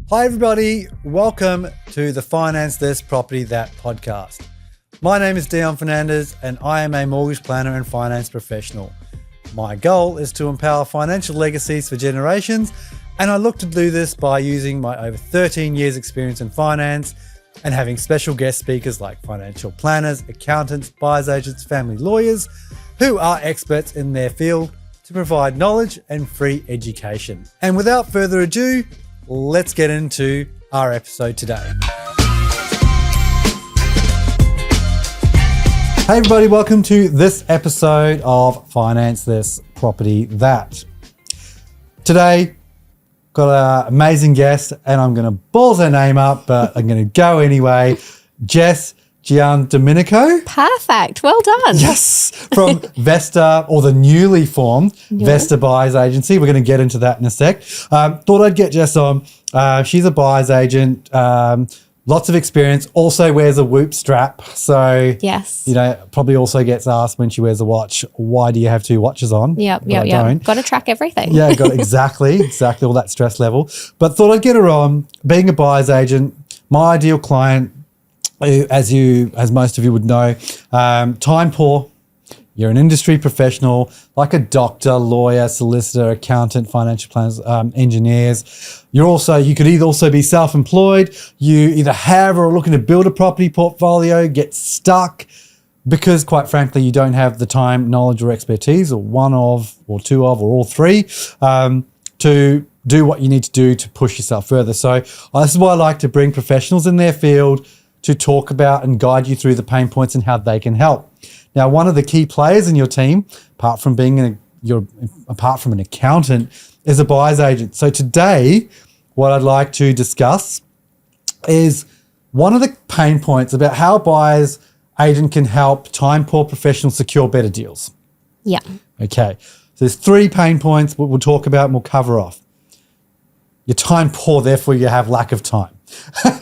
Hi everybody, welcome to the Finance This Property That podcast. My name is Dion Fernandez and I am a mortgage planner and finance professional. My goal is to empower financial legacies for generations, and I look to do this by using my over 13 years experience in finance and having special guest speakers like financial planners, accountants, buyers agents, family lawyers who are experts in their field to provide knowledge and free education. And without further ado, let's get into our episode today. Hey everybody, welcome to this episode of Finance This Property That. Today, got an amazing guest and I'm going to balls her name up, but I'm going to go anyway. Jess Giandomenico. Perfect. Well done. Yes. From Vesta, or the newly formed Vesta Buyers Agency. We're going to get into that in a sec. Thought I'd get Jess on. She's a buyer's agent. Lots of experience. Also wears a Whoop strap. So, yes, probably also gets asked when she wears a watch, why do you have two watches on? Yep. Got to track everything. Yeah, exactly all that stress level. But thought I'd get her on. Being a buyer's agent, my ideal client, as most of you would know, time poor. You're an industry professional, like a doctor, lawyer, solicitor, accountant, financial planners, engineers. You could either also be self-employed. You either have or are looking to build a property portfolio, get stuck because, quite frankly, you don't have the time, knowledge, or expertise, or one of, or two of, or all three, to do what you need to do to push yourself further. So this is why I like to bring professionals in their field to talk about and guide you through the pain points and how they can help. Now, one of the key players in your team, apart from an accountant, is a buyer's agent. So today, what I'd like to discuss is one of the pain points about how a buyer's agent can help time-poor professionals secure better deals. Yeah. Okay. So there's three pain points we'll talk about and we'll cover off. You're time poor, therefore you have lack of time.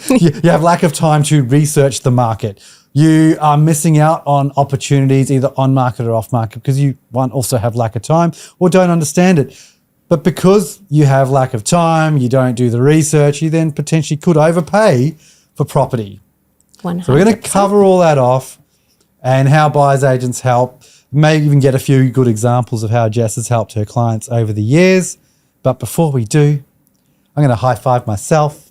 You have lack of time to research the market. You are missing out on opportunities either on market or off market because you, one, also have lack of time or don't understand it. But because you have lack of time, you don't do the research, you then potentially could overpay for property. 100%. So we're going to cover all that off and how buyer's agents help. Maybe even get a few good examples of how Jess has helped her clients over the years. But before we do, I'm going to high five myself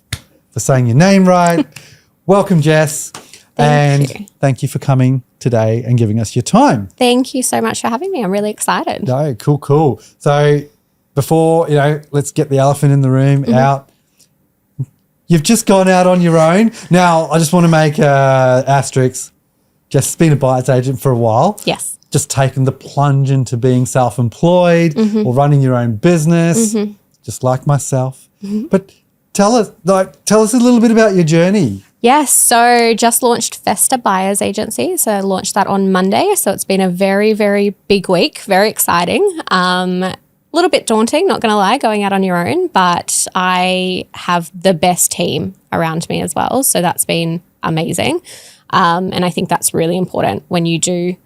for saying your name right. Welcome, Jess. Thank you for coming today and giving us your time. Thank you so much for having me. I'm really excited. No, cool. So before, let's get the elephant in the room out. You've just gone out on your own. Now, I just want to make asterisk. Jess has been a buyer's agent for a while. Yes. Just taken the plunge into being self-employed or running your own business, just like myself. But tell us a little bit about your journey. Yes, so just launched Vesta Buyers Agency. So I launched that on Monday. So it's been a very, very big week, very exciting. A little bit daunting, not going to lie, going out on your own, but I have the best team around me as well. So that's been amazing. And I think that's really important when you do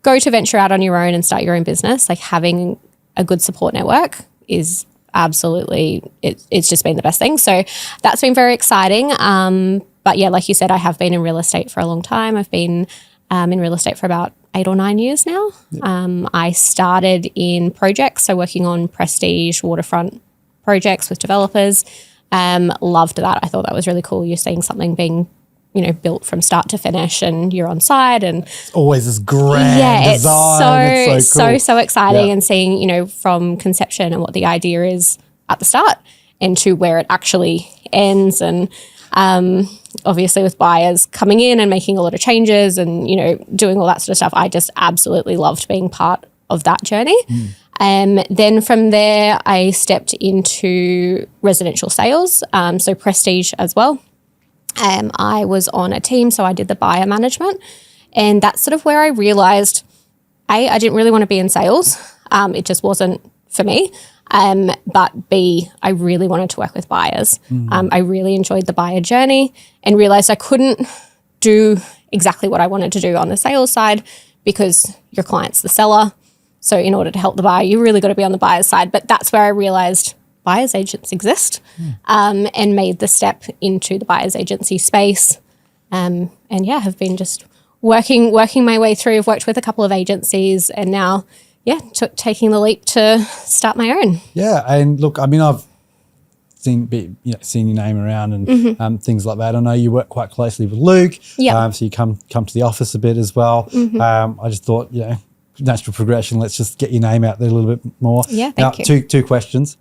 go to venture out on your own and start your own business. Like having a good support network is absolutely, it's just been the best thing. So that's been very exciting. But yeah, like you said, I have been in real estate for a long time. I've been in real estate for about 8 or 9 years now. Yep. I started in projects, so working on prestige waterfront projects with developers. Loved that. I thought that was really cool. You're seeing something being, built from start to finish and you're on site and it's always this grand design. It's so exciting and seeing, from conception and what the idea is at the start and to where it actually ends. And obviously with buyers coming in and making a lot of changes and, doing all that sort of stuff, I just absolutely loved being part of that journey. Then from there, I stepped into residential sales, so prestige as well. I was on a team, so I did the buyer management. And that's sort of where I realised, A, I didn't really want to be in sales. It just wasn't for me. But B, I really wanted to work with buyers. I really enjoyed the buyer journey and realised I couldn't do exactly what I wanted to do on the sales side because your client's the seller. So in order to help the buyer, you really got to be on the buyer's side. But that's where I realised buyer's agents exist, and made the step into the buyer's agency space. And yeah, have been just working my way through. I've worked with a couple of agencies, and now, taking the leap to start my own. Yeah, and look, I mean, I've seen your name around and things like that. I know you work quite closely with Luke. Yeah. So you come to the office a bit as well. I just thought, natural progression. Let's just get your name out there a little bit more. Yeah, thank you. Two questions.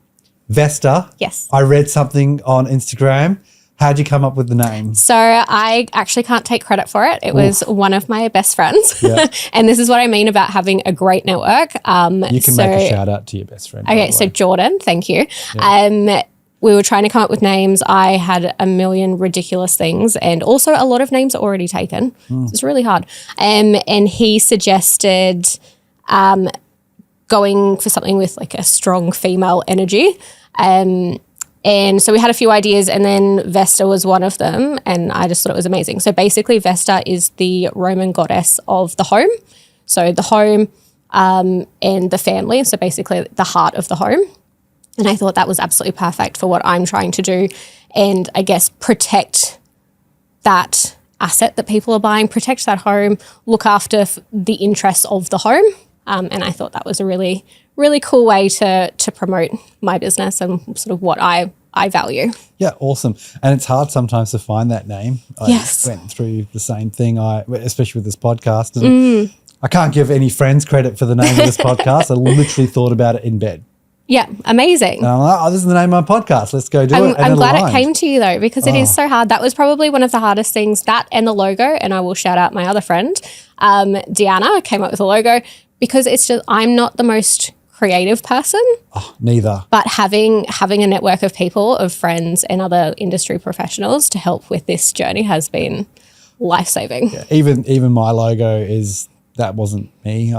Vesta. Yes. I read something on Instagram. How'd you come up with the name? So I actually can't take credit for it. It was one of my best friends. Yeah. And this is what I mean about having a great network. You can make a shout out to your best friend. Okay, so Jordan, thank you. Yeah. We were trying to come up with names. I had a million ridiculous things, and also a lot of names are already taken. So it's really hard. And he suggested going for something with like a strong female energy. And so we had a few ideas, and then Vesta was one of them, and I just thought it was amazing. So basically Vesta is the Roman goddess of the home. So the home and the family, so basically the heart of the home. And I thought that was absolutely perfect for what I'm trying to do, and I guess protect that asset that people are buying, protect that home, look after the interests of the home. And I thought that was a really, really cool way to promote my business and sort of what I value. Yeah, awesome. And it's hard sometimes to find that name. Yes. I went through the same thing, especially with this podcast. And I can't give any friends credit for the name of this podcast. I literally thought about it in bed. Yeah, amazing. And I'm like, this is the name of my podcast. Let's go do it. I'm glad it came to you though, because it is so hard. That was probably one of the hardest things, that and the logo. And I will shout out my other friend, Deanna, came up with the logo, because it's just, I'm not the most creative person. Oh, neither. But having a network of people, of friends and other industry professionals to help with this journey has been life-saving. Yeah, even my logo that wasn't me.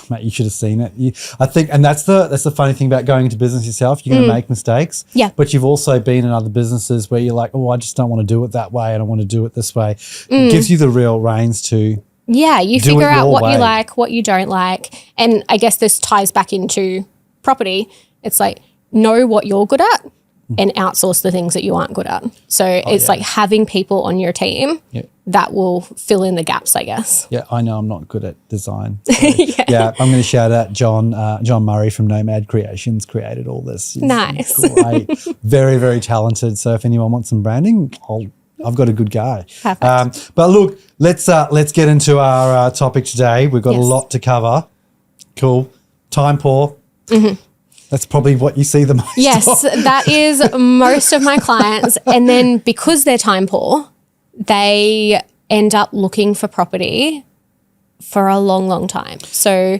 Mate, you should have seen it. I think, and that's the funny thing about going into business yourself. You're going to make mistakes. Yeah. But you've also been in other businesses where you're like, oh, I just don't want to do it that way, and I want to do it this way. It gives you the real reins to. Yeah, you figure out what you like, what you don't like, and I guess this ties back into property. It's like, know what you're good at and outsource the things that you aren't good at. So it's like having people on your team that will fill in the gaps, I guess. Yeah, I know I'm not good at design. So I'm going to shout out John Murray from Nomad Creations, created all this. He's nice. Great. Very, very talented. So if anyone wants some branding, I've got a good guy. Perfect. But look, let's get into our topic today. We've got a lot to cover. Cool. Time poor. That's probably what you see the most. Yes, that is most of my clients. And then because they're time poor, they end up looking for property for a long, long time. So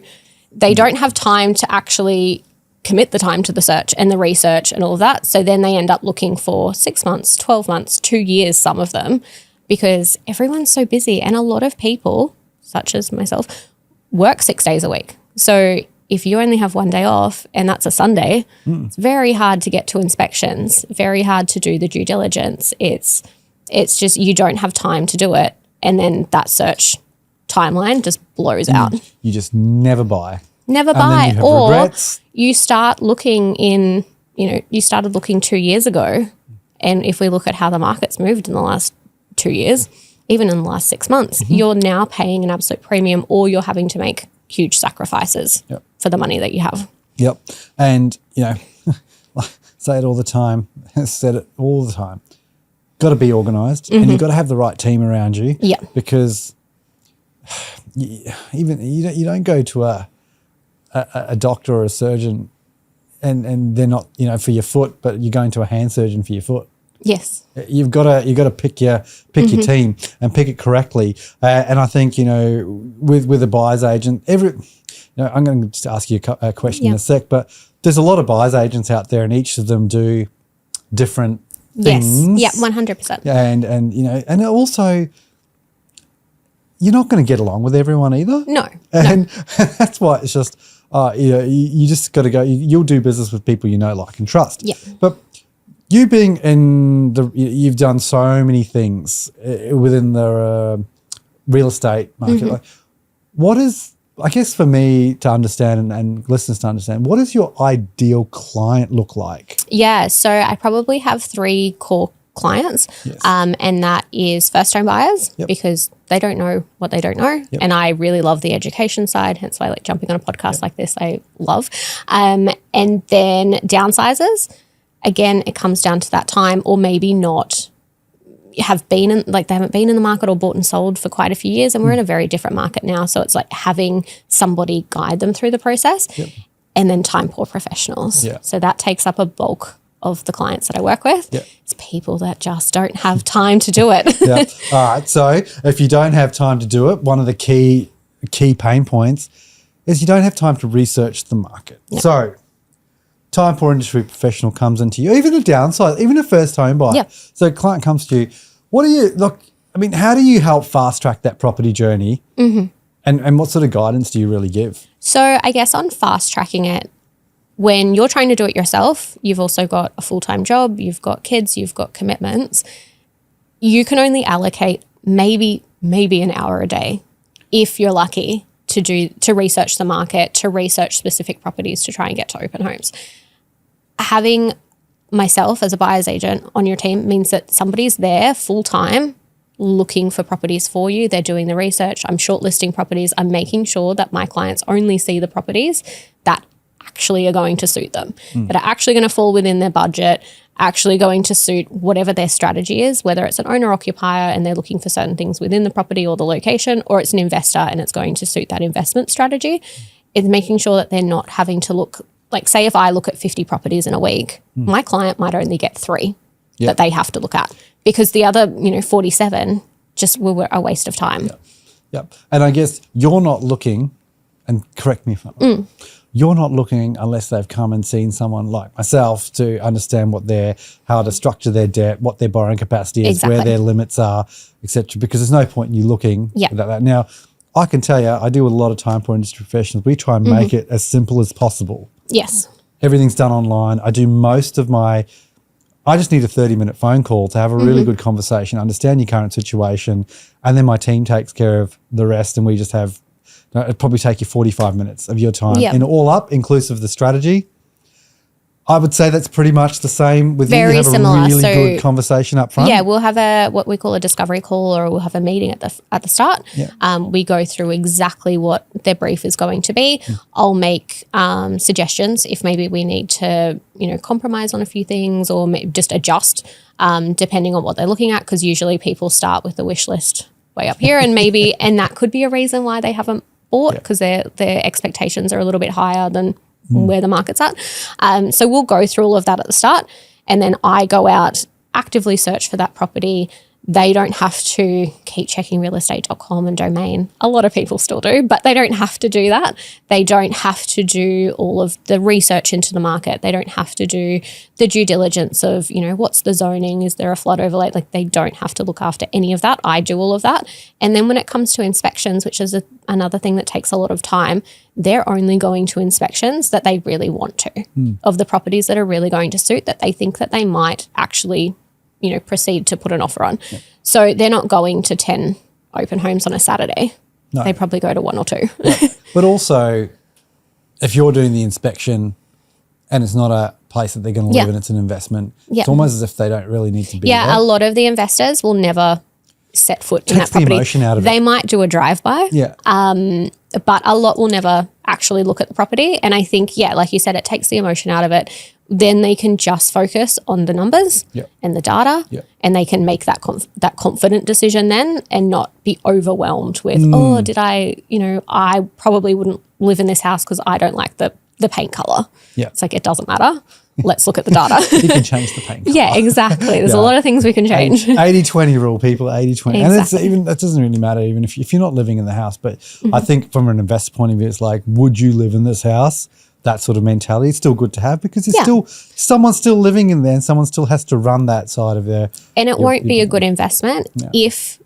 they don't have time to actually commit the time to the search and the research and all of that. So then they end up looking for 6 months, 12 months, 2 years, some of them, because everyone's so busy. And a lot of people, such as myself, work 6 days a week. So if you only have one day off and that's a Sunday, it's very hard to get to inspections, very hard to do the due diligence. It's just, you don't have time to do it. And then that search timeline just blows out. You just never buy. Never buy. Or regrets. You start looking you started looking 2 years ago. And if we look at how the market's moved in the last 2 years, even in the last 6 months, you're now paying an absolute premium, or you're having to make huge sacrifices for the money that you have. Yep. And, say it all the time, said it all the time. Got to be organised, and you've got to have the right team around you. Yeah. Because you don't go to a doctor or a surgeon and they're not, for your foot, but you're going to a hand surgeon for your foot. Yes. You've got to pick your team and pick it correctly. And I think, with a buyer's agent, I'm going to just ask you a question in a sec, but there's a lot of buyer's agents out there, and each of them do different things. Yes. Yeah, 100%. And also, you're not going to get along with everyone either. No. And that's why it's just, you just got to go, you'll do business with people you know, like, and trust. Yeah. But you being you've done so many things within the real estate market. Like, what is I guess for me to understand and listeners to understand, what does your ideal client look like? Yeah, so I probably have 3 core clients, Yes. and that is first-home buyers because they don't know what they don't know, and I really love the education side, hence why I like jumping on a podcast like this. I love, and then downsizers. Again, it comes down to that time, or maybe not have been in, like they haven't been in the market or bought and sold for quite a few years, and we're in a very different market now. So it's like having somebody guide them through the process, and then time poor professionals. So that takes up a bulk of the clients that I work with. It's people that just don't have time to do it. All right. So if you don't have time to do it, one of the key pain points is you don't have time to research the market. So time poor industry professional comes into you, even a downside, even a first home buyer. So a client comes to you. What do you look? I mean, how do you help fast track that property journey? And what sort of guidance do you really give? So I guess on fast tracking it, when you're trying to do it yourself, you've also got a full-time job, you've got kids, you've got commitments. You can only allocate maybe an hour a day, if you're lucky, to research the market, to research specific properties, to try and get to open homes. Having myself as a buyer's agent on your team means that somebody's there full-time looking for properties for you. They're doing the research. I'm shortlisting properties. I'm making sure that my clients only see the properties that actually are going to suit them, that are actually going to fall within their budget, actually going to suit whatever their strategy is, whether it's an owner-occupier and they're looking for certain things within the property or the location, or it's an investor and it's going to suit that investment strategy. It's making sure that they're not having to look, like say if I look at 50 properties in a week, my client might only get 3 that they have to look at, because the other 47 just were a waste of time. And I guess you're not looking, and correct me if I'm wrong, you're not looking unless they've come and seen someone like myself to understand how to structure their debt, what their borrowing capacity is, where their limits are, etc. Because there's no point in you looking at that. Now, I can tell you, I deal with a lot of time poor industry professionals. We try and make it as simple as possible. Yes. Everything's done online. I do most of I just need a 30-minute phone call to have a really good conversation, understand your current situation, and then my team takes care of the rest, and we just have, it'd probably take you 45 minutes of your time. And all up, inclusive of the strategy. I would say that's pretty much the same with Very you. Have similar. A really good conversation up front. Yeah, we'll have what we call a discovery call, or we'll have a meeting at the start. We go through exactly what their brief is going to be. I'll make suggestions if maybe we need to, compromise on a few things, or just adjust depending on what they're looking at. Because usually people start with the wish list way up here, and that could be a reason why they haven't bought, because their expectations are a little bit higher than where the market's at. So we'll go through all of that at the start, and then I go out, actively search for that property. They don't have to keep checking realestate.com and domain. A lot of people still do, but they don't have to do that. They don't have to do all of the research into the market. They don't have to do the due diligence of, what's the zoning? Is there a flood overlay? Like, they don't have to look after any of that. I do all of that. And then when it comes to inspections, which is another thing that takes a lot of time, they're only going to inspections that they really want to, of the properties that are really going to suit, that they think that they might actually proceed to put an offer on. So they're not going to 10 open homes on a Saturday. No. They probably go to 1 or 2. But also, if you're doing the inspection and it's not a place that they're going to live in, it's an investment, it's almost as if they don't really need to be there. A lot of the investors will never set foot in that property. The emotion out of they might do a drive-by, but a lot will never actually look at the property. And I think, like you said, it takes the emotion out of it. Then they can just focus on the numbers and the data, and they can make that confident decision then, and not be overwhelmed with, I probably wouldn't live in this house because I don't like the paint color. It's like, it doesn't matter. Let's look at the data. You can change the paint color. Yeah, exactly. There's a lot of things we can change. 80-20 rule, people, 80-20. Exactly. And it's that doesn't really matter even if you're not living in the house. But I think from an investor point of view, it's like, would you live in this house? That sort of mentality. It's still good to have, because it's someone's still living in there, and someone still has to run that side of their. And it won't be a good investment if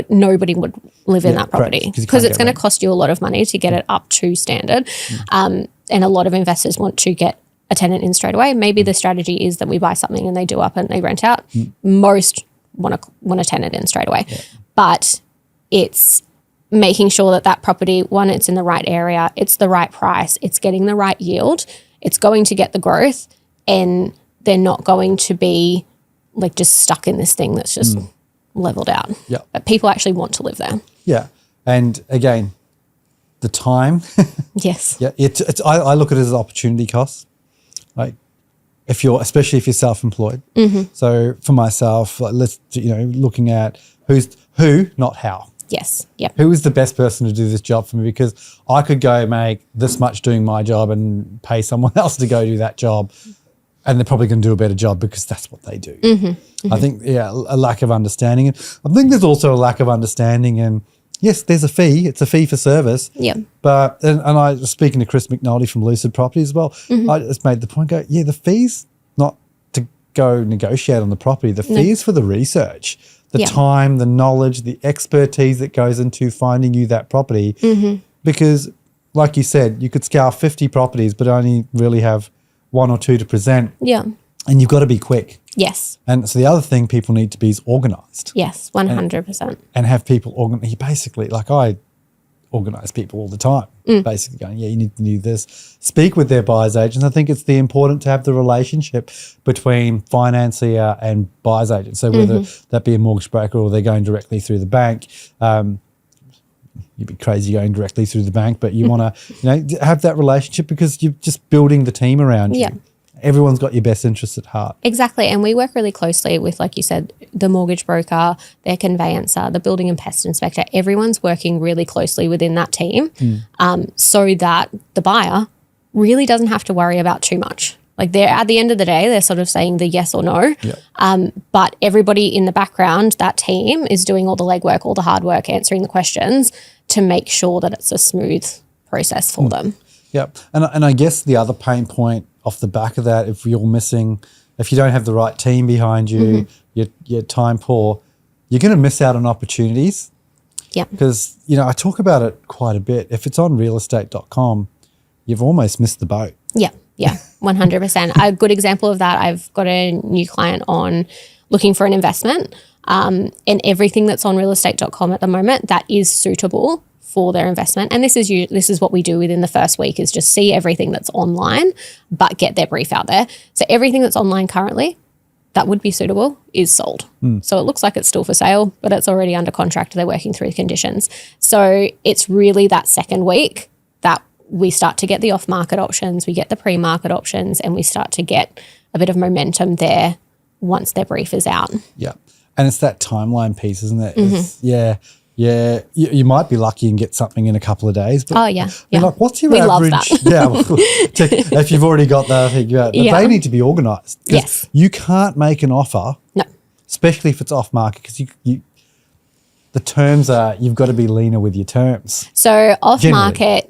nobody would live in that property, because it's going to cost you a lot of money to get it up to standard. And a lot of investors want to get a tenant in straight away. Maybe the strategy is that we buy something and they do up and they rent out. Most want a tenant in straight away, but it's making sure that that property, one, it's in the right area, it's the right price, it's getting the right yield, it's going to get the growth, and they're not going to be like just stuck in this thing that's just leveled out. Yeah. But people actually want to live there. Yeah. And again, the time. Yes. Yeah. I look at it as opportunity cost. Like especially if you're self-employed. So for myself, like looking at who, not how. Yes. Yep. Who is the best person to do this job for me? Because I could go make this much doing my job and pay someone else to go do that job, and they're probably going to do a better job because that's what they do. I think, a lack of understanding. And I think there's also a lack of understanding, and yes, there's a fee. It's a fee for service. Yeah. But, and I was speaking to Chris McNulty from Lucid Property as well. I just made the point, the fee's not to go negotiate on the property. The fee is for the research. The time, the knowledge, the expertise that goes into finding you that property. Because, like you said, you could scour 50 properties but only really have one or two to present. Yeah. And you've got to be quick. Yes. And so the other thing people need to be is organised. Yes, 100%. And have people organise. Basically, like I organise people all the time, basically going, you need to do this. Speak with their buyer's agents. I think it's important to have the relationship between financier and buyer's agent. So whether that be a mortgage broker or they're going directly through the bank, you'd be crazy going directly through the bank, but you want to have that relationship because you're just building the team around you. Yeah. Everyone's got your best interests at heart. Exactly. And we work really closely with, like you said, the mortgage broker, their conveyancer, the building and pest inspector. Everyone's working really closely within that team so that the buyer really doesn't have to worry about too much. Like they're at the end of the day, they're sort of saying the yes or no. Yeah. But everybody in the background, that team is doing all the legwork, all the hard work, answering the questions to make sure that it's a smooth process for them. Yeah. And I guess the other pain point off the back of that, if you don't have the right team behind you, you're time poor, you're going to miss out on opportunities. Yeah. Because, I talk about it quite a bit. If it's on realestate.com, you've almost missed the boat. Yeah. Yeah, 100%. A good example of that, I've got a new client on looking for an investment, and everything that's on realestate.com at the moment that is suitable for their investment. And this is what we do within the first week, is just see everything that's online, but get their brief out there. So everything that's online currently that would be suitable is sold. So it looks like it's still for sale, but it's already under contract. They're working through the conditions. So it's really that second week that we start to get the off-market options, we get the pre-market options, and we start to get a bit of momentum there once their brief is out. Yeah. And it's that timeline piece, isn't it? Yeah. You might be lucky and get something in a couple of days. But like, what's your average? Love that. If you've already got that, they need to be organised. Yes. You can't make an offer, especially if it's off-market, because the terms are, you've got to be leaner with your terms. So off-market,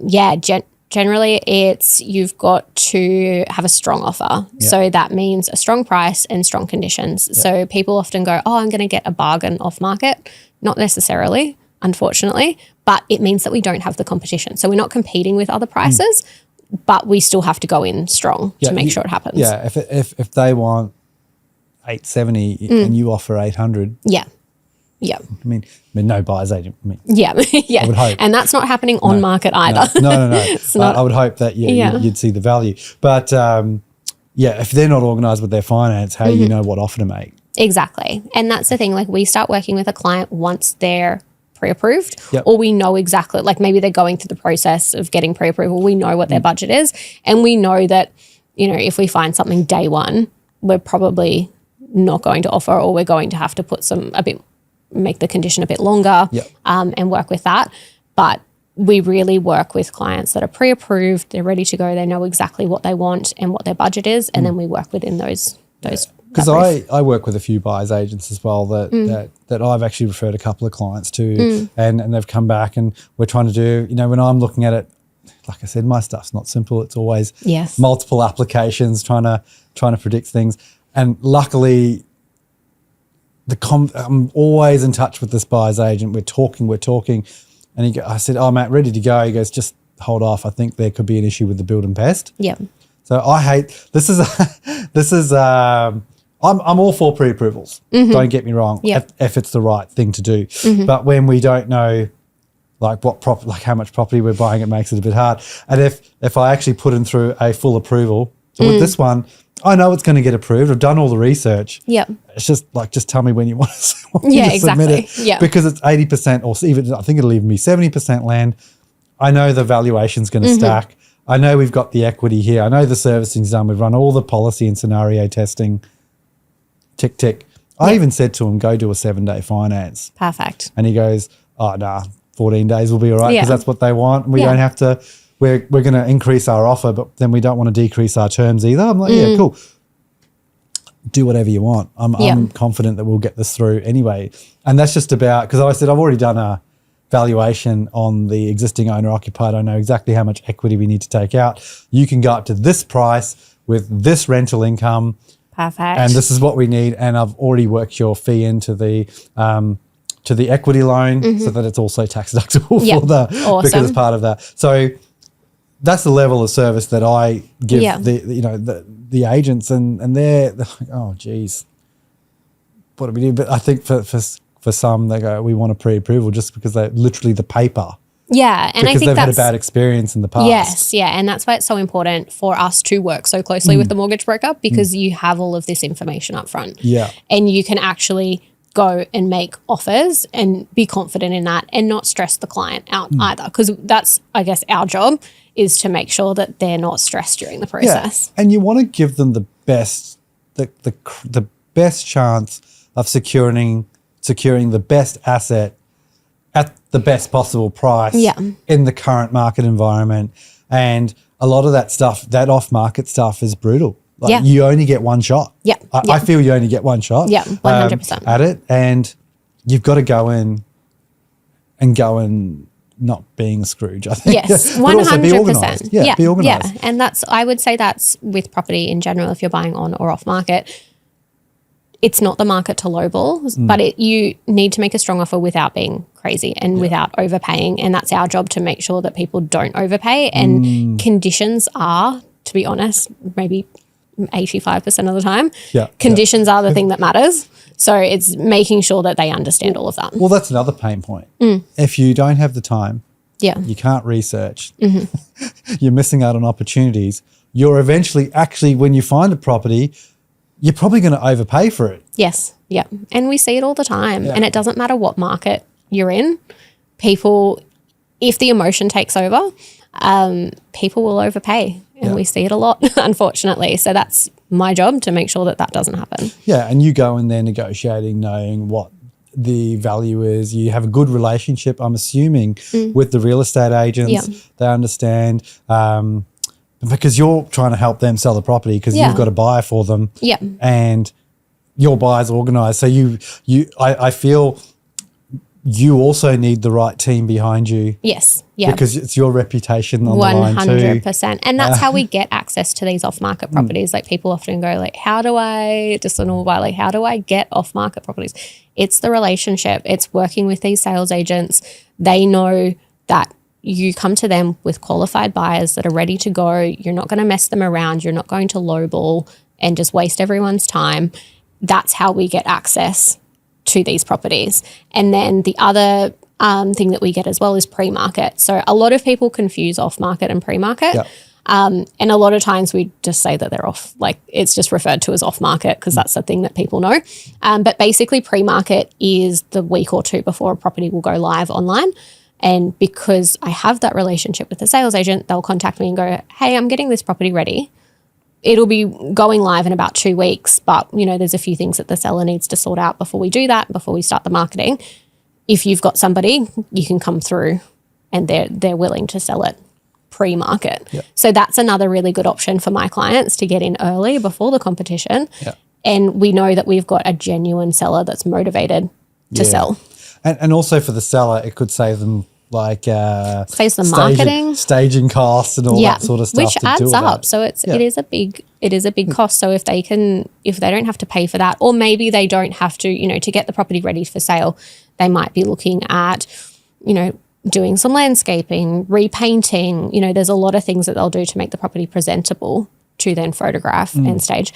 generally it's you've got to have a strong offer. Yeah. So that means a strong price and strong conditions. Yeah. So people often go, I'm going to get a bargain off-market. Not necessarily, unfortunately, but it means that we don't have the competition. So we're not competing with other prices, but we still have to go in strong to make sure it happens. Yeah, if they want 870 and you offer 800. Yeah. Yeah. I mean, no buyer's agent. Yeah. I would hope. And that's not happening on market either. No. It's not. I would hope that you'd see the value. But if they're not organised with their finance, how do you know what offer to make? Exactly. And that's the thing. Like, we start working with a client once they're pre-approved, or we know exactly, like maybe they're going through the process of getting pre-approval. We know what their budget is. And we know that, if we find something day one, we're probably not going to offer, or we're going to have to make the condition a bit longer and work with that. But we really work with clients that are pre-approved, they're ready to go, they know exactly what they want and what their budget is, and then we work within those. Because I work with a few buyers agents as well that I've actually referred a couple of clients to, and they've come back, and we're trying to do, when I'm looking at it, like I said, my stuff's not simple. It's always multiple applications, trying to predict things. And luckily, I'm always in touch with this buyer's agent. We're talking. And I said, Matt, ready to go. He goes, just hold off. I think there could be an issue with the build and pest. Yeah. So I hate, I'm all for pre-approvals. Don't get me wrong, if it's the right thing to do. But when we don't know, like how much property we're buying, it makes it a bit hard. And if I actually put in through a full approval, so with this one, I know it's going to get approved. I've done all the research. Yeah. It's just just tell me when you want to exactly. submit it. Yeah. Because it's 80% or even, I think it'll even be 70% land. I know the valuation's going to stack. I know we've got the equity here. I know the servicing's done. We've run all the policy and scenario testing. Tick, tick. I even said to him, go do a 7-day finance. Perfect. And he goes, oh, nah, 14 days will be all right because that's what they want. We don't have to, we're going to increase our offer, but then we don't want to decrease our terms either. I'm like, yeah, cool. Do whatever you want. I'm confident that we'll get this through anyway. And that's just about, because I said, I've already done a valuation on the existing owner occupied. I know exactly how much equity we need to take out. You can go up to this price with this rental income. Perfect. And this is what we need. And I've already worked your fee into the equity loan so that it's also tax deductible for because it's part of that. So that's the level of service that I give the agents, and they're like, oh geez, what do we do? But I think for some, they go, we want a pre-approval just because they're literally the paper. Yeah, and I think they've had a bad experience in the past. Yes, yeah, and that's why it's so important for us to work so closely with the mortgage broker, because you have all of this information up front. Yeah. And you can actually go and make offers and be confident in that and not stress the client out either, because that's, I guess, our job is to make sure that they're not stressed during the process. Yeah. And you want to give them the best, the best chance of securing the best asset at the best possible price in the current market environment. And a lot of that stuff, that off-market stuff is brutal. Like you only get one shot. Yeah. I feel you only get one shot. Yeah, 100%. At it. And you've got to go in not being a Scrooge, I think. Yes, 100%. But also be organised. Yeah, be organised. Yeah, and I would say that's with property in general, if you're buying on or off market. It's not the market to lowball, but you need to make a strong offer without being crazy and without overpaying. And that's our job, to make sure that people don't overpay. And conditions are, to be honest, maybe 85% of the time, conditions are the thing that matters. So it's making sure that they understand all of that. Well, that's another pain point. If you don't have the time, you can't research, you're missing out on opportunities. You're eventually, actually, when you find a property, you're probably going to overpay for it. Yes, yeah. And we see it all the time. And it doesn't matter what market you're in. People, if the emotion takes over, people will overpay. And we see it a lot, unfortunately. So that's my job, to make sure that that doesn't happen. Yeah, and you go in there negotiating, knowing what the value is. You have a good relationship, I'm assuming, with the real estate agents. They understand. Because you're trying to help them sell the property, because you've got a buyer for them. Yeah. And your buyer's organised. So I feel you also need the right team behind you. Yes. Yeah. Because it's your reputation on the line too. 100%. And that's how we get access to these off-market properties. Like, people often go like, how do I get off-market properties? It's the relationship. It's working with these sales agents. They know that you come to them with qualified buyers that are ready to go. You're not going to mess them around. You're not going to lowball and just waste everyone's time. That's how we get access to these properties. And then the other thing that we get as well is pre-market. So a lot of people confuse off-market and pre-market. Yep. And a lot of times we just say that they're off, like it's just referred to as off-market because that's the thing that people know. But basically pre-market is the week or two before a property will go live online. And because I have that relationship with the sales agent, they'll contact me and go, hey, I'm getting this property ready. It'll be going live in about 2 weeks, but there's a few things that the seller needs to sort out before we do that, before we start the marketing. If you've got somebody, you can come through and they're willing to sell it pre-market. Yep. So that's another really good option for my clients, to get in early before the competition. Yep. And we know that we've got a genuine seller that's motivated to sell. And also for the seller, it could save them saves the marketing, staging costs and all that sort of stuff, which adds up. So it is a big cost. So if they don't have to pay for that, or maybe they don't have to, to get the property ready for sale, they might be looking at, doing some landscaping, repainting. There's a lot of things that they'll do to make the property presentable to then photograph and stage.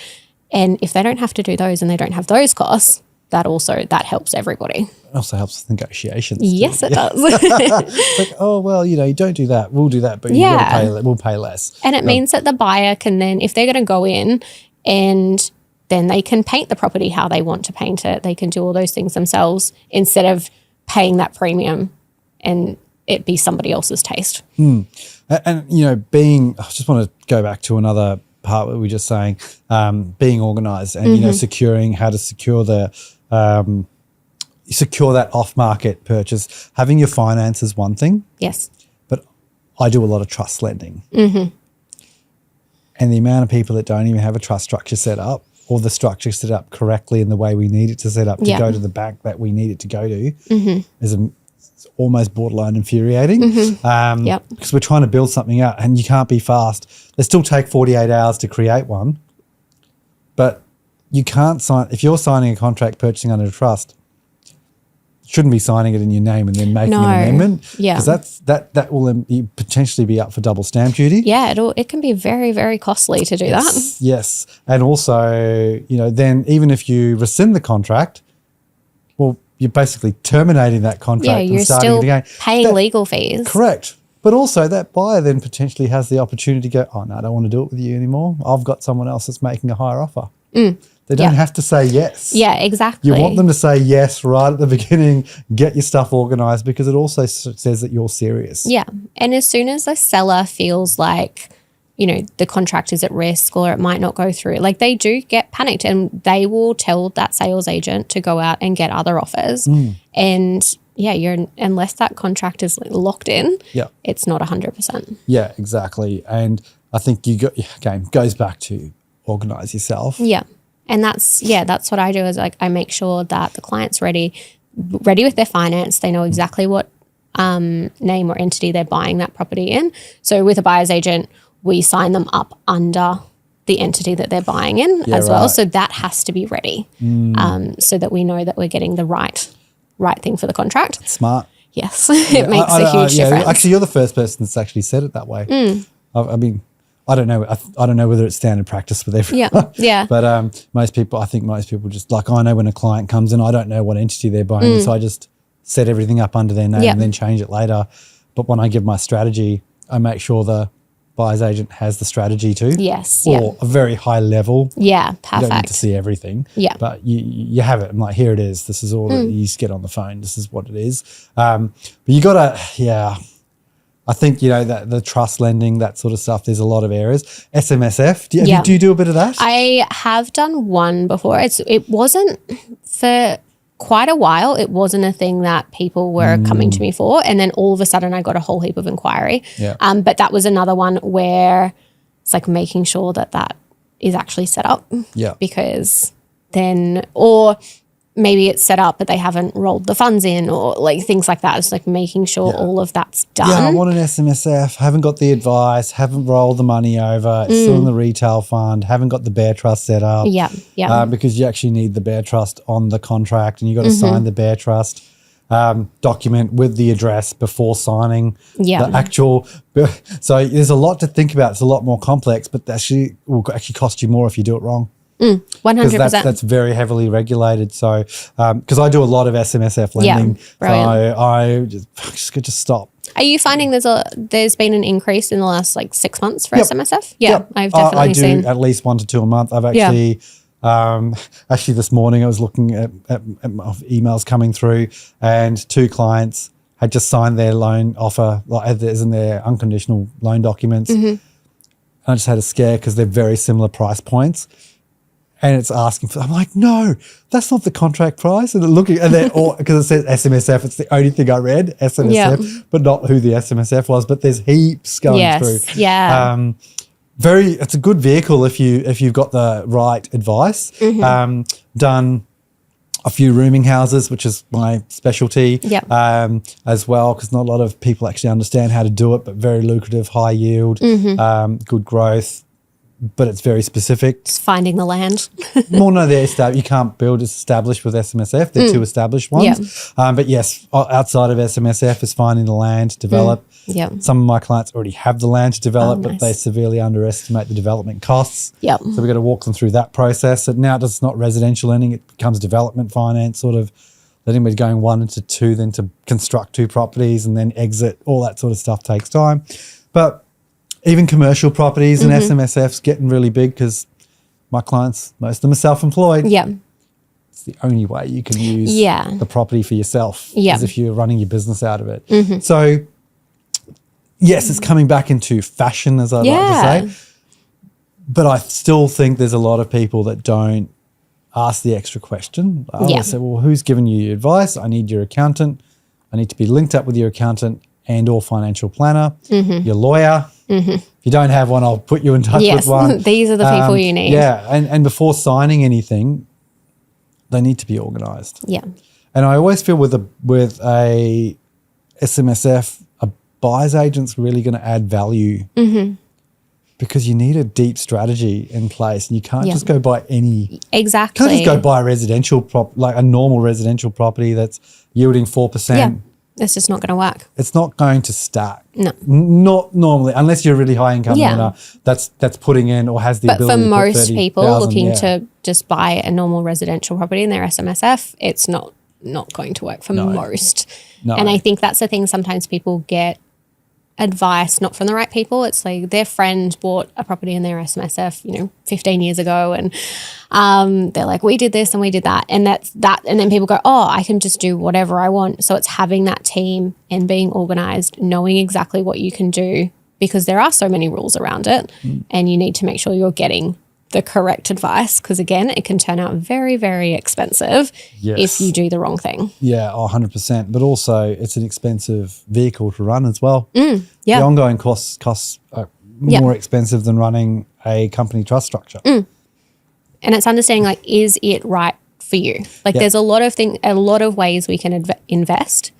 And if they don't have to do those and they don't have those costs, that helps everybody. It also helps with negotiations. Yes, it does. It's like, oh, well, you don't do that. We'll do that, but we'll pay less. And it means that the buyer can then, if they're going to go in and then they can paint the property how they want to paint it, they can do all those things themselves instead of paying that premium and it be somebody else's taste. And I just want to go back to another part what we were just saying, being organised and, securing how to secure secure that off-market purchase. Having your finance is one thing. Yes. But I do a lot of trust lending. And the amount of people that don't even have a trust structure set up or the structure set up correctly in the way we need it to set up to go to the bank that we need it to go to is it's almost borderline infuriating because we're trying to build something out and you can't be fast. They still take 48 hours to create one, but you can't sign – if you're signing a contract purchasing under a trust, you shouldn't be signing it in your name and then making an amendment because that will potentially be up for double stamp duty. Yeah, it can be very, very costly to do that. Yes. And also, then even if you rescind the contract, well, you're basically terminating that contract and starting it again. Paying legal fees. Correct. But also that buyer then potentially has the opportunity to go, oh, no, I don't want to do it with you anymore. I've got someone else that's making a higher offer. They don't have to say yes. Yeah, exactly. You want them to say yes right at the beginning, get your stuff organised because it also says that you're serious. Yeah. And as soon as a seller feels like, the contract is at risk or it might not go through, like they do get panicked and they will tell that sales agent to go out and get other offers. And unless that contract is locked in, it's not 100%. Yeah, exactly. And I think goes back to organise yourself. Yeah. And that's what I do is like I make sure that the client's ready with their finance. They know exactly what name or entity they're buying that property in. So with a buyer's agent, we sign them up under the entity that they're buying in well. So that has to be ready so that we know that we're getting the right thing for the contract. Smart. Yes, it makes a huge difference. Actually, you're the first person that's actually said it that way. I mean, I don't know. I don't know whether it's standard practice with everyone. Yeah. But most people just like I know when a client comes in, I don't know what entity they're buying, so I just set everything up under their name and then change it later. But when I give my strategy, I make sure the buyer's agent has the strategy too. Yes. Or a very high level. Yeah, perfect. You don't need to see everything. Yeah. But you have it. I'm like, here it is. This is all that you just get on the phone. This is what it is. But you got to, I think, that the trust lending, that sort of stuff, there's a lot of areas. SMSF, do you do a bit of that? I have done one before. It wasn't for quite a while. It wasn't a thing that people were coming to me for. And then all of a sudden I got a whole heap of inquiry. Yeah. But that was another one where it's like making sure that is actually set up. Yeah. Because then, or maybe it's set up, but they haven't rolled the funds in or like things like that. It's like making sure all of that's done. Yeah, I want an SMSF, haven't got the advice, haven't rolled the money over, it's still in the retail fund, haven't got the Bear Trust set up. Yeah. Because you actually need the Bear Trust on the contract and you've got to sign the Bear Trust document with the address before signing the actual. So there's a lot to think about. It's a lot more complex, but that will actually cost you more if you do it wrong. 100%. That's very heavily regulated. So, because I do a lot of SMSF lending, so I just stop. Are you finding there's been an increase in the last 6 months for SMSF? Yeah, I've definitely I do seen at least 1 to 2 a month. I've actually, actually this morning I was looking at my emails coming through, and 2 clients had just signed their loan offer, as in their unconditional loan documents. And I just had a scare because they're very similar price points. And it's asking for, I'm like, no, that's not the contract price. And looking, and then, because it says SMSF, it's the only thing I read, SMSF, but not who the SMSF was. But there's heaps going through. Yeah. It's a good vehicle if you've got the right advice. Done a few rooming houses, which is my specialty, as well, because not a lot of people actually understand how to do it, but very lucrative, high yield, good growth. but it's very specific. Just finding the land. Well, no, you can't build established with SMSF. They're two established ones. But yes, outside of SMSF is finding the land to develop. Yeah. Some of my clients already have the land to develop, nice. but they severely underestimate the development costs. Yep. So we've got to walk them through that process. So now it's not residential lending, it becomes development finance, sort of letting me going 1 into 2, then to construct 2 properties and then exit. All that sort of stuff takes time. But even commercial properties and SMSF's getting really big because my clients, most of them are self-employed. Yeah. It's the only way you can use the property for yourself is if you're running your business out of it. So, yes, it's coming back into fashion, as I like to say. But I still think there's a lot of people that don't ask the extra question. I always say, well, who's giving you advice? I need your accountant. I need to be linked up with your accountant and or financial planner, your lawyer. If you don't have one, I'll put you in touch with one. These are the people you need. Yeah, and before signing anything, they need to be organised. Yeah. And I always feel with a SMSF, a buyer's agent's really going to add value because you need a deep strategy in place, and you can't just go buy any. Exactly. You can't just go buy a residential like a normal residential property that's yielding 4%. Yeah. It's just not going to work. It's not going to stack. No. Not normally, unless you're a really high income earner that's putting in or has the ability to put 30,000. But for most people looking to just buy a normal residential property in their SMSF, it's not going to work for most. No. And I think that's the thing, sometimes people get advice not from the right people. It's like their friend bought a property in their SMSF, 15 years ago, and they're like, we did this and we did that, and that's that. And then people go, oh, I can just do whatever I want. So it's having that team and being organized, knowing exactly what you can do, because there are so many rules around it, and you need to make sure you're getting the correct advice, because again, it can turn out very, very expensive if you do the wrong thing. Yeah, 100%. But also it's an expensive vehicle to run as well. Yeah. The ongoing costs are more expensive than running a company trust structure. And it's understanding, like, is it right for you? Like there's a lot of ways we can invest,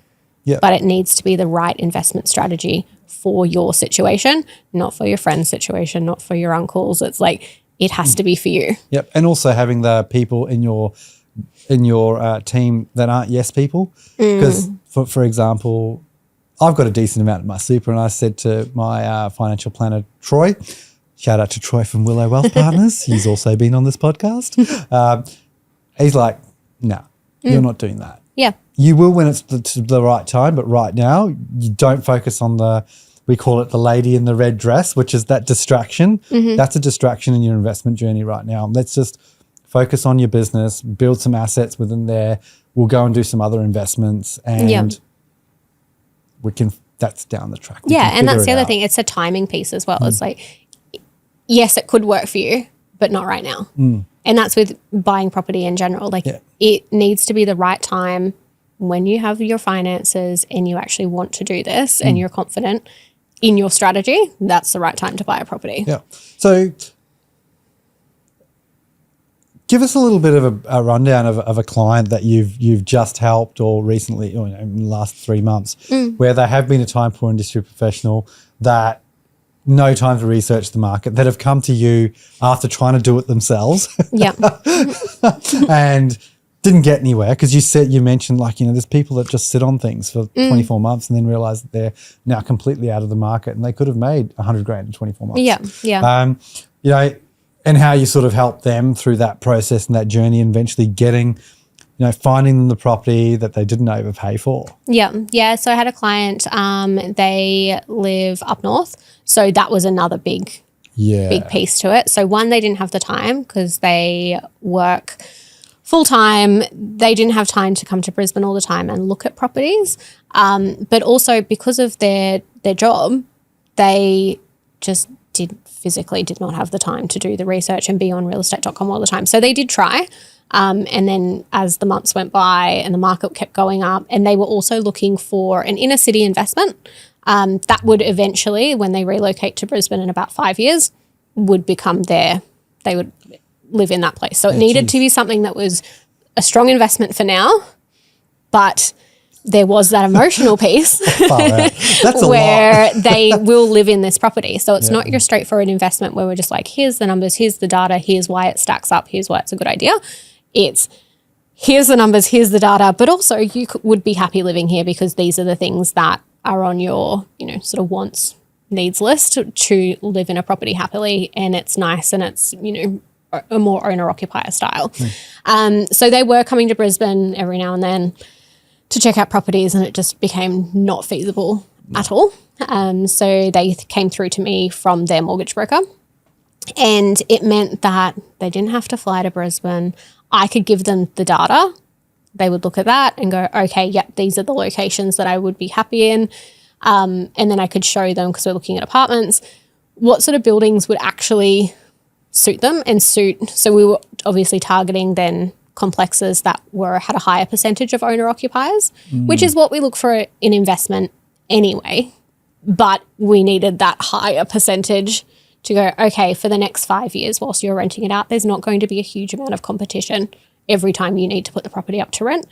but it needs to be the right investment strategy for your situation, not for your friend's situation, not for your uncle's. It's like, it has to be for you. Yep. And also having the people in your team that aren't yes people. Because, for example, I've got a decent amount of my super, and I said to my financial planner, Troy, shout out to Troy from Willow Wealth Partners. He's also been on this podcast. He's like, no, you're not doing that. Yeah. You will when it's the right time, but right now you don't focus on we call it the lady in the red dress, which is that distraction. That's a distraction in your investment journey right now. Let's just focus on your business, build some assets within there. We'll go and do some other investments, and that's down the track. And that's the other thing. It's a timing piece as well. It's like, yes, it could work for you, but not right now. And that's with buying property in general. Like it needs to be the right time when you have your finances and you actually want to do this and you're confident in your strategy. That's the right time to buy a property. Yeah. So give us a little bit of a rundown of a client that you've just helped or recently, or in the last 3 months, where they have been a time poor industry professional that no time to research the market, that have come to you after trying to do it themselves. And didn't get anywhere, because you mentioned there's people that just sit on things for 24 months and then realize that they're now completely out of the market, and they could have made $100,000 in 24 months. And how you sort of help them through that process and that journey, and eventually getting, finding them the property that they didn't overpay for. Yeah. So I had a client, they live up north. So that was another big piece to it. So one, they didn't have the time because they work full time. They didn't have time to come to Brisbane all the time and look at properties. But also because of their job, they just physically did not have the time to do the research and be on realestate.com all the time. So they did try. And then as the months went by and the market kept going up, and they were also looking for an inner city investment that would eventually, when they relocate to Brisbane in about 5 years, would become they would live in that place. So it needed to be something that was a strong investment for now, but there was that emotional piece Far out. That's a where lot. they will live in this property. So it's not your straightforward investment where we're just like, here's the numbers, here's the data, here's why it stacks up, here's why it's a good idea. It's here's the numbers, here's the data, but also you would be happy living here because these are the things that are on your, sort of wants, needs list to live in a property happily, and it's nice and it's, a more owner-occupier style. So they were coming to Brisbane every now and then to check out properties, and it just became not feasible at all. So they came through to me from their mortgage broker, and it meant that they didn't have to fly to Brisbane. I could give them the data. They would look at that and go, okay, yep, these are the locations that I would be happy in. And then I could show them, because we're looking at apartments, what sort of buildings would actually suit them and suit. So we were obviously targeting then complexes that had a higher percentage of owner occupiers, which is what we look for in investment anyway. But we needed that higher percentage to go, okay, for the next 5 years whilst you're renting it out, there's not going to be a huge amount of competition every time you need to put the property up to rent,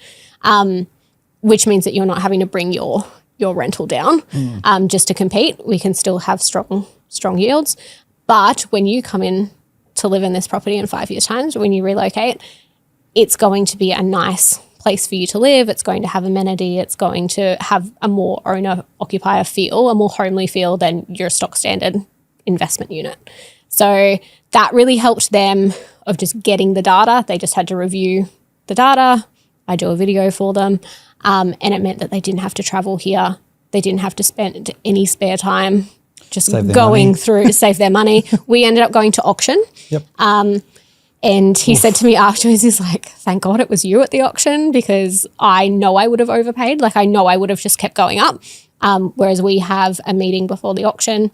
which means that you're not having to bring your rental down just to compete. We can still have strong yields. But when you come in to live in this property in 5 years' time, when you relocate, it's going to be a nice place for you to live. It's going to have amenity. It's going to have a more owner-occupier feel, a more homely feel than your stock standard investment unit. So that really helped them of just getting the data. They just had to review the data. I do a video for them. And it meant that they didn't have to travel here. They didn't have to spend any spare time just going through to save their money. We ended up going to auction. Yep. And he said to me afterwards, he's like, thank God it was you at the auction, because I know I would have overpaid. Like, I know I would have just kept going up. Whereas we have a meeting before the auction,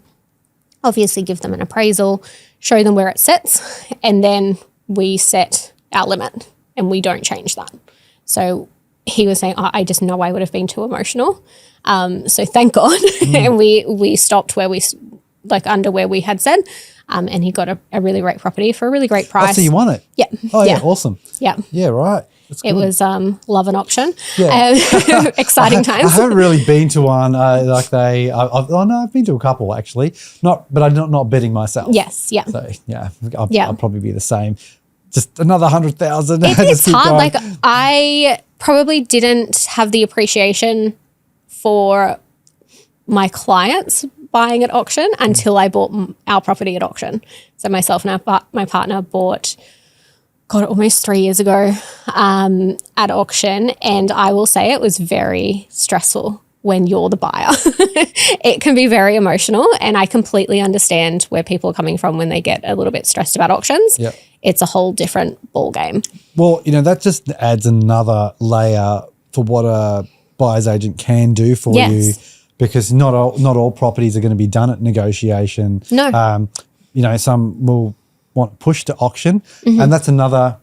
obviously give them an appraisal, show them where it sits, and then we set our limit and we don't change that. So he was saying, I just know I would have been too emotional. So thank God. And we stopped where under where we had said. And he got a really great property for a really great price. Oh, so you won it? Yeah. Oh, yeah. Awesome. Yeah. Yeah, right. That's good. It was love and auction. Yeah. Exciting times. I haven't really been to one I've been to a couple actually. But I'm not betting myself. Yes. Yeah. So yeah, I'll probably be the same. Just another 100,000. It's hard. Going. Like, I probably didn't have the appreciation for my clients buying at auction until I bought our property at auction. So myself and my partner bought, almost 3 years ago at auction. And I will say it was very stressful when you're the buyer. It can be very emotional, and I completely understand where people are coming from when they get a little bit stressed about auctions. Yep. It's a whole different ball game. Well, that just adds another layer for what a buyer's agent can do for you, because not all properties are going to be done at negotiation. No. Some will want push to auction, and that's another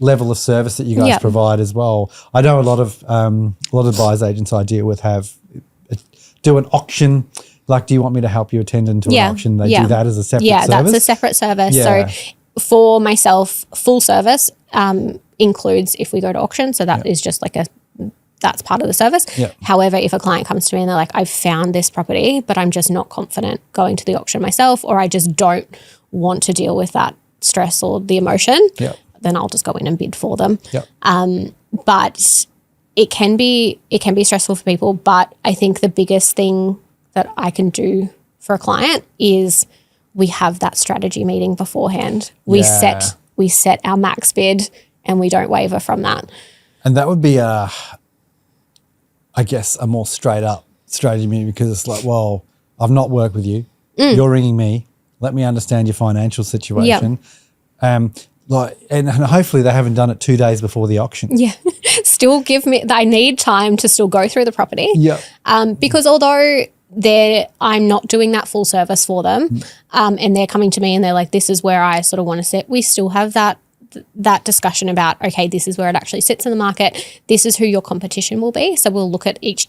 level of service that you guys provide as well. I know a lot of buyer's agents I deal with do an auction. Like, do you want me to help you attend into an auction? They do that as a separate service. Yeah, that's a separate service. Yeah. So for myself, full service includes if we go to auction. So that is just like that's part of the service. Yep. However, if a client comes to me and they're like, I've found this property, but I'm just not confident going to the auction myself, or I just don't want to deal with that stress or the emotion, then I'll just go in and bid for them. Yep. But it can be stressful for people. But I think the biggest thing that I can do for a client is we have that strategy meeting beforehand. We set our max bid and we don't waver from that. And that would be a more straight up strategy meeting, because it's like, well, I've not worked with you. You're ringing me. Let me understand your financial situation. And hopefully they haven't done it 2 days before the auction. Yeah. Still I need time to still go through the property. Yeah. Because although I'm not doing that full service for them, and they're coming to me and they're like, this is where I sort of want to sit, we still have that discussion about, okay, this is where it actually sits in the market. This is who your competition will be. So we'll look at each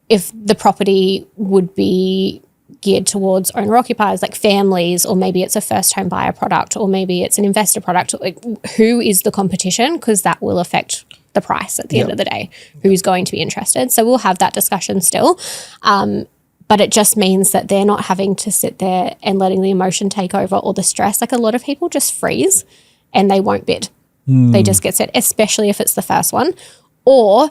if the property would be geared towards owner occupiers, like families, or maybe it's a first home buyer product, or maybe it's an investor product. Like, who is the competition? Because that will affect the price at the end of the day, who's going to be interested. So we'll have that discussion still. But it just means that they're not having to sit there and letting the emotion take over or the stress. Like a lot of people just freeze and they won't bid. They just get set, especially if it's the first one. Or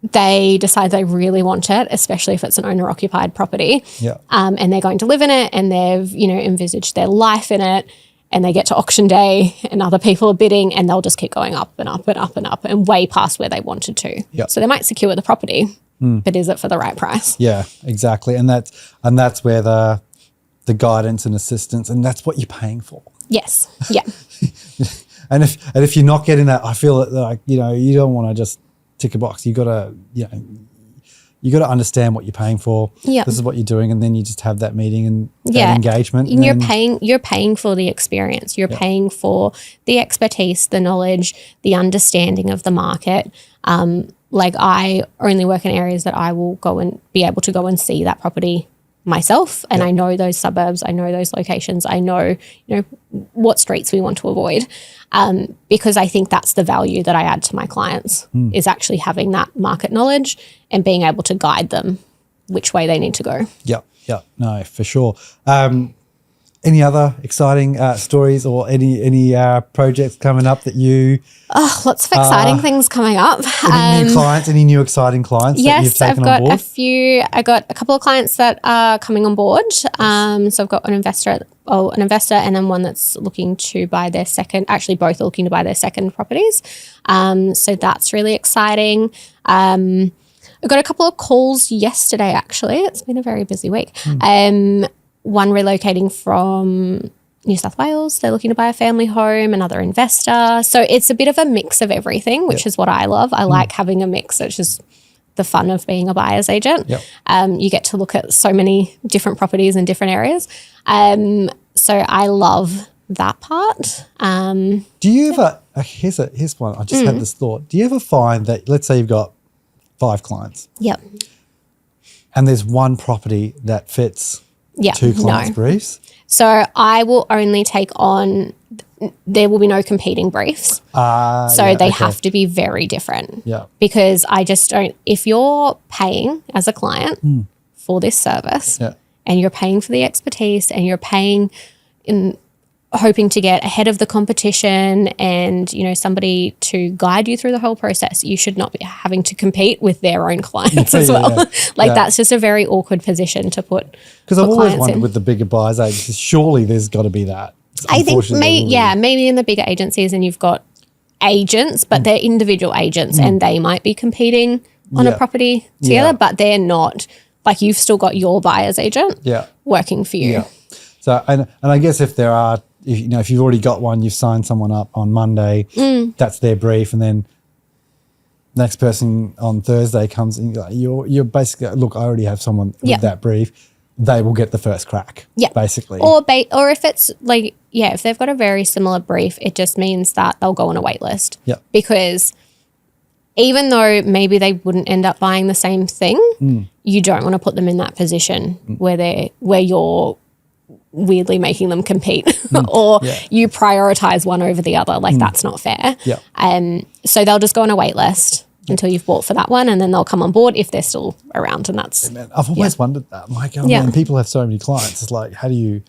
they decide they really want it, especially if it's an owner-occupied property. And they're going to live in it and they've, envisaged their life in it, and they get to auction day and other people are bidding and they'll just keep going up and up and up and up and way past where they wanted to. So they might secure the property, but is it for the right price? Yeah, exactly. And that's where the guidance and assistance, and that's what you're paying for. Yes. Yeah. And if you're not getting that, I feel like, you don't want to just tick a box. You got to understand what you're paying for. This is what you're doing, and then you just have that meeting and that engagement. And you're paying for the experience. You're paying for the expertise, the knowledge, the understanding of the market. Like I only work in areas that I will go and be able to go and see that property myself, and I know those suburbs, I know those locations, I know what streets we want to avoid, because I think that's the value that I add to my clients is actually having that market knowledge and being able to guide them which way they need to go. No, for sure. Any other exciting stories or any projects coming up that you? Lots of exciting things coming up. Any new clients? Any new exciting clients that you've taken on board? I've got a few. I got a couple of clients that are coming on board. So I've got an investor, and then one that's looking to buy their second. Actually, both are looking to buy their second properties. So that's really exciting. I got a couple of calls yesterday. Actually, it's been a very busy week. One relocating from New South Wales. They're looking to buy a family home, another investor. So it's a bit of a mix of everything, which is what I love. I like having a mix. It's just the fun of being a buyer's agent. You get to look at so many different properties in different areas. So I love that part. Do you ever, here's one, I just had this thought. Do you ever find that, let's say you've got 5 clients. And there's one property that fits 2 clients' briefs? So I will only take on, there will be no competing briefs. They have to be very different. Because I just don't, if you're paying as a client for this service and you're paying for the expertise and you're paying in hoping to get ahead of the competition and, somebody to guide you through the whole process, you should not be having to compete with their own clients as well. That's just a very awkward position to put. Because I've always wondered with the bigger buyers agents, surely there's got to be that. I think maybe in the bigger agencies and you've got agents, but they're individual agents and they might be competing on a property together, but they're not. Like you've still got your buyer's agent working for you. So, and I guess if there are, if you've already got one, you've signed someone up on Monday, that's their brief, and then next person on Thursday comes and you're basically, look, I already have someone with that brief. They will get the first crack, basically. Or if it's like, if they've got a very similar brief, it just means that they'll go on a wait list. Because even though maybe they wouldn't end up buying the same thing, you don't want to put them in that position where you're weirdly making them compete or you prioritize one over the other. Like that's not fair. So they'll just go on a wait list until you've bought for that one, and then they'll come on board if they're still around. And that's I've always wondered that. I'm like, man, people have so many clients. It's like, how do you?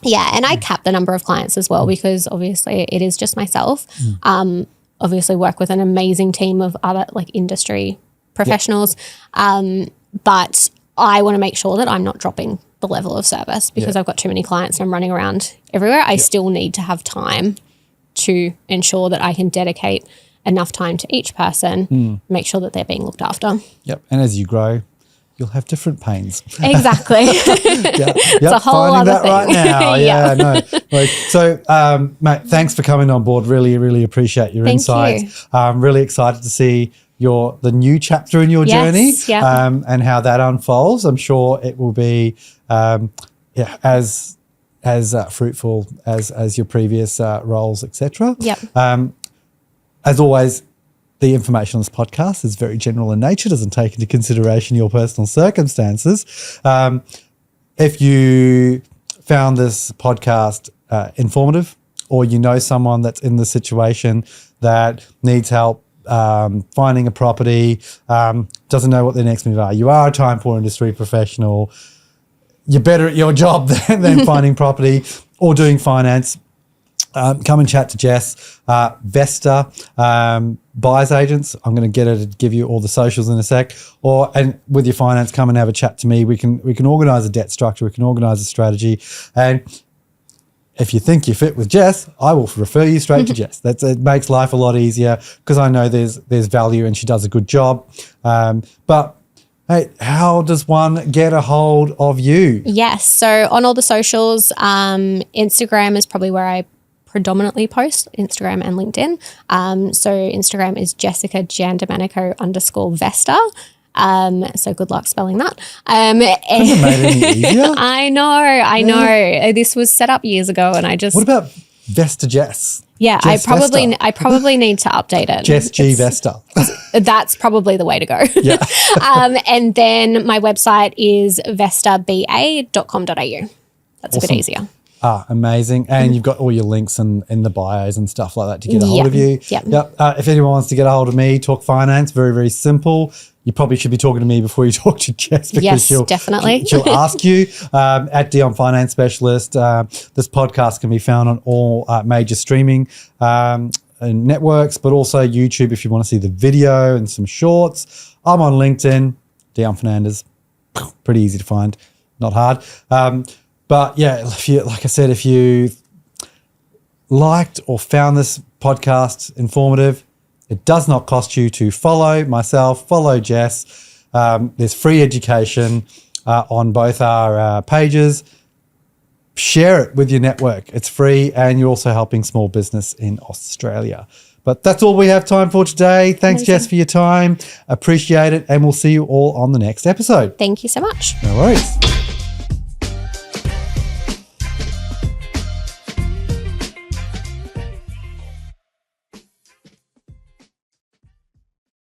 And I cap the number of clients as well because obviously it is just myself. Obviously work with an amazing team of other like industry professionals. But I want to make sure that I'm not dropping the level of service because I've got too many clients and I'm running around everywhere. I still need to have time to ensure that I can dedicate enough time to each person, make sure that they're being looked after. And as you grow, you'll have different pains. Exactly. It's a whole finding other that thing. right now. So, mate, thanks for coming on board. Really, really appreciate your insights. I'm really excited to see the new chapter in your journey and how that unfolds. I'm sure it will be as fruitful as your previous roles, etc. As always, the information on this podcast is very general in nature, doesn't take into consideration your personal circumstances. If you found this podcast informative, or you know someone that's in the situation that needs help finding a property, doesn't know what their next move are. You are a time poor industry professional. You're better at your job than finding property or doing finance. Come and chat to Jess, Vesta Buyers Agents. I'm going to get her to give you all the socials in a sec. And with your finance, come and have a chat to me. We can organise a debt structure. We can organise a strategy. And if you think you fit with Jess, I will refer you straight to Jess. It makes life a lot easier because I know there's value and she does a good job. But hey, how does one get a hold of you? Yes. So on all the socials, Instagram is probably where I predominantly post, Instagram and LinkedIn. So Instagram is Jessica Giandomenico _Vesta. So good luck spelling that. Couldn't have made it any easier. I know. This was set up years ago and I just... What about Vesta Jess? Yeah, Jess I probably need to update it. Jess G Vesta. That's probably the way to go. Yeah. And then my website is vestaba.com.au. That's a bit easier. Amazing. And you've got all your links in the bios and stuff like that to get a hold of you. Yep. If anyone wants to get a hold of me, talk finance, very, very simple. You probably should be talking to me before you talk to Jess because definitely. she'll ask you at Dion Finance Specialist. This podcast can be found on all major streaming networks, but also YouTube if you want to see the video and some shorts. I'm on LinkedIn, Dion Fernandez. Pretty easy to find, not hard. But yeah, if you liked or found this podcast informative, it does not cost you to follow myself, follow Jess. There's free education on both our pages. Share it with your network. It's free and you're also helping small business in Australia. But that's all we have time for today. Thanks, Jess, for your time. Appreciate it. And we'll see you all on the next episode. Thank you so much. No worries.